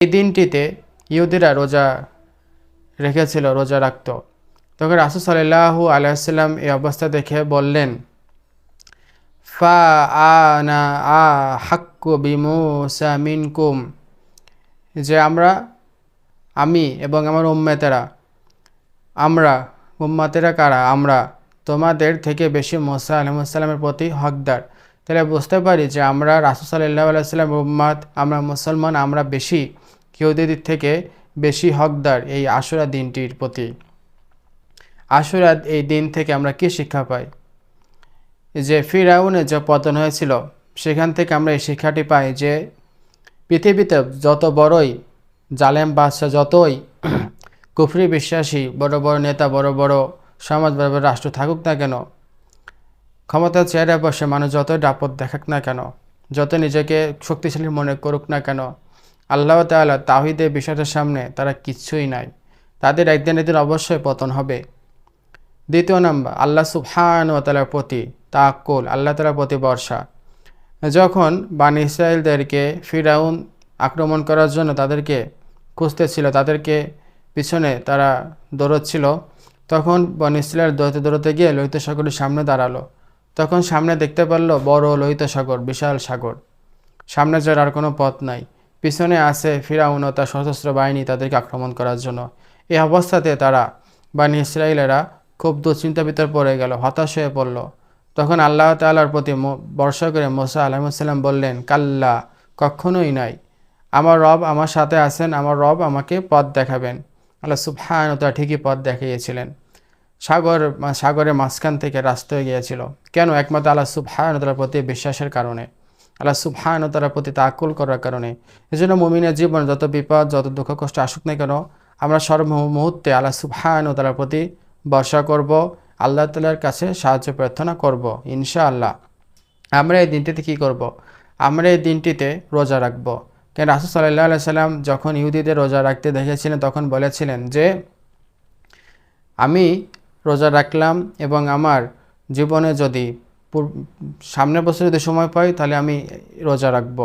এই দিনটিতে ইহুদিরা রোজা রেখেছিল, রোজা রাখত। তখন রাসূল সাল্লাল্লাহু আলাইহি ওয়াসাল্লাম এই অবস্থা দেখে বললেন, ফা আনা আহাক্কু বিমূসা মিনকুম, যে আমি এবং আমার উম্মতেরা কারা, আমরা তোমাদের থেকে বেশি মুসা আলাইহিস সালামের প্রতি হকদার। তাহলে বুঝতে পারি যে আমরা রাসূল সাল্লাল্লাহু আলাইহি ওয়াসাল্লামের উম্মত, আমরা মুসলমান, আমরা বেশি ইহুদিদের থেকে বেশি হকদার এই আশুরা দিনটির প্রতি। আশুরা এই দিন থেকে আমরা কি শিক্ষা পাই? যে ফিরআউনের যে পতন হয়েছিল সেখান থেকে আমরা এই শিক্ষাটি পাই যে পৃথিবীতে যত বড়ই জালেম বাদশাহ, যতই কুফরি বিশ্বাসী বড় বড় নেতা, বড় বড় সমাজ, বড় বড় রাষ্ট্র থাকুক না কেন, ক্ষমতার চেয়ারে বসে মানুষ যতই দাপট দেখাক না কেন, যত নিজেকে শক্তিশালী মনে করুক না কেন, আল্লাহ তাআলা তাওহীদের বিষয়টার সামনে তারা কিচ্ছুই নাই। তাদের একদিন অবশ্যই পতন হবে। দ্বিতীয় নাম্বার, আল্লাহ সুবহানাহু ওয়া তাআলার প্রতি তাওয়াক্কুল, আল্লাহ তাআলার প্রতি ভরসা। যখন বনী ইসরাঈলদেরকে ফিরআউন আক্রমণ করার জন্য তাদেরকে খুঁজতেছিল, তাদেরকে পিছনে তারা দৌড়চ্ছিল, তখন বনী ইসরাঈল দৌড়তে গিয়ে লোহিত সাগরের সামনে দাঁড়ালো। তখন সামনে দেখতে পারলো বড় লোহিত সাগর, বিশাল সাগর, সামনে যাওয়ার আর কোনো পথ নাই। পিছনে আছে ফিরআউন ও তার সশস্ত্র বাহিনী তাদেরকে আক্রমণ করার জন্য। এই অবস্থাতে তারা বনী ইসরাঈলেরা খুব দুশ্চিন্তার ভিতর পড়ে গেল, হতাশ হয়ে পড়ল। তখন আল্লাহ তাআলার প্রতি ভরসা করে মুসা আলাইহিস সালাম বললেন, কাল্লা, কখনোই নাই, আমার রব আমার সাথে আছেন, আমার রব আমাকে পথ দেখাবেন। আল্লাহ সুবহানাহু ওয়া তাআলা ঠিকই পথ দেখিয়েছিলেন। সাগরের মাঝখান থেকে রাস্তা হয়ে গিয়েছিল। কেন? একমাত্র আল্লাহ সুবহানাহু ওয়া তাআলার প্রতি বিশ্বাসের কারণে, আল্লাহ সুবহানাহু ওয়া তাআলার প্রতি তাওয়াক্কুল করার কারণে। এজন্য মুমিনের জীবনে যত বিপদ, যত দুঃখ কষ্ট আসুক না কেন, আমরা সর্বমুহূর্তে আল্লাহ সুবহানাহু ওয়া তাআলার প্রতি ভরসা করব, আল্লাহ তাআলার কাছে সাহায্য প্রার্থনা করব ইনশাআল্লাহ। আমরা এই দিনটিতে কি করব? আমরা এই দিনটিতে রোজা রাখব। কেন? রাসূল সাল্লাল্লাহু আলাইহি সাল্লাম যখন ইহুদিদের রোজা রাখতে দেখেছিলেন তখন বলেছিলেন যে, আমি রোজা রাখলাম এবং আমার জীবনে যদি সামনের বছর যদি সময় পাই তাহলে আমি রোজা রাখব।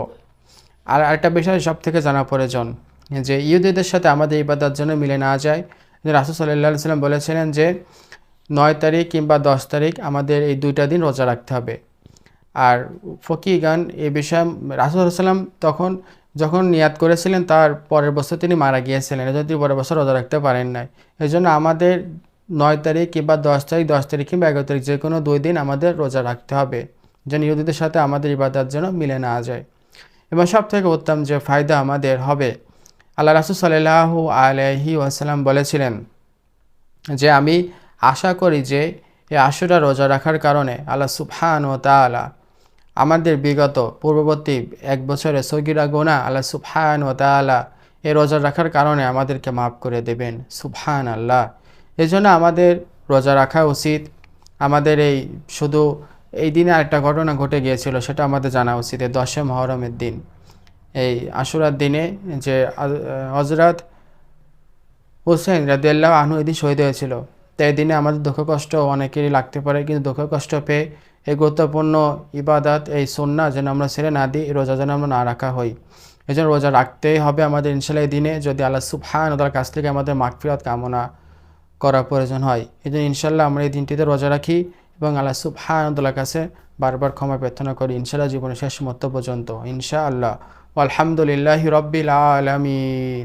আর আরেকটা বিষয় সব থেকে জানা প্রয়োজন, যে ইহুদিদের সাথে আমাদের ইবাদত যেন মিলে না যায়। রাসূল সাল্লাল্লাহু আলাইহি সাল্লাম বলেছিলেন যে 9 তারিখ কিংবা 10 তারিখ আমাদের এই দুইটা দিন রোজা রাখতে হবে। আর ফকিহগণ এই বিষয়ে রাসূল সাল্লাল্লাহু আলাইহি সাল্লাম তখন যখন নিয়াত করেছিলেন তার পরের বছর তিনি মারা গিয়েছিলেন, এজন্য তিনি পরের বছর রোজা রাখতে পারেন নাই। এজন্য আমাদের 9 তারিখ কিংবা 10 তারিখ কিংবা 11 তারিখ যে কোনো 2 দিন আমাদের রোজা রাখতে হবে, যেন ইহুদিদের সাথে আমাদের ইবাদত যেন মিলে না যায়। এবং সব থেকে উত্তম যে ফায়দা আমাদের হবে, আল্লাহ রাসূল সাল্লাল্লাহু আলাইহি ওয়াসাল্লাম বলেছিলেন যে, আমি আশা করি যে এই আশুরা রোজা রাখার কারণে আল্লাহ সুবহানাহু ওয়া তাআলা আমাদের বিগত পূর্ববর্তী 1 বছরের সগীরা গুনাহ আল্লাহ সুবহানাহু ওয়া তাআলা এই রোজা রাখার কারণে আমাদেরকে মাফ করে দেবেন। সুবহানাল্লাহ। এজন্য আমাদের রোজা রাখা উচিত। আমাদের এই শুধু এই দিনে আরেকটা ঘটনা ঘটে গিয়েছিল, সেটা আমাদের জানা উচিত। 10 মুহররমের দিন, এই আশুরার দিনে যে হযরত হুসাইন রাদিয়াল্লাহু আনহু এদিন শহীদ হয়েছিল। তাই এই দিনে আমাদের দুঃখ কষ্ট অনেকেরই লাগতে পারে, কিন্তু দুঃখ কষ্ট পেয়ে এই গুরুত্বপূর্ণ ইবাদত, এই সুন্নাহ যেন আমরা ছেড়ে না দিই, রোজা যেন আমরা না রাখা হই। এই জন্য রোজা রাখতেই হবে আমাদের ইনশাআল্লাহ এই দিনে, যদি আল্লাহ সুবহানাহু ওয়া তাআলার কাছ থেকে আমাদের মাগফিরাত কামনা করার প্রয়োজন হয়। এই জন্য ইনশাআল্লাহ আমরা এই দিনটিতে রোজা রাখি এবং আল্লাহ সুবহানাহু ওয়া তাআলার কাছে বারবার ক্ষমা প্রার্থনা করি ইনশাআল্লাহ জীবনের শেষ মুহূর্ত পর্যন্ত ইনশাআল্লাহ। আলহামদুলিল্লাহি রাব্বিল আলামিন।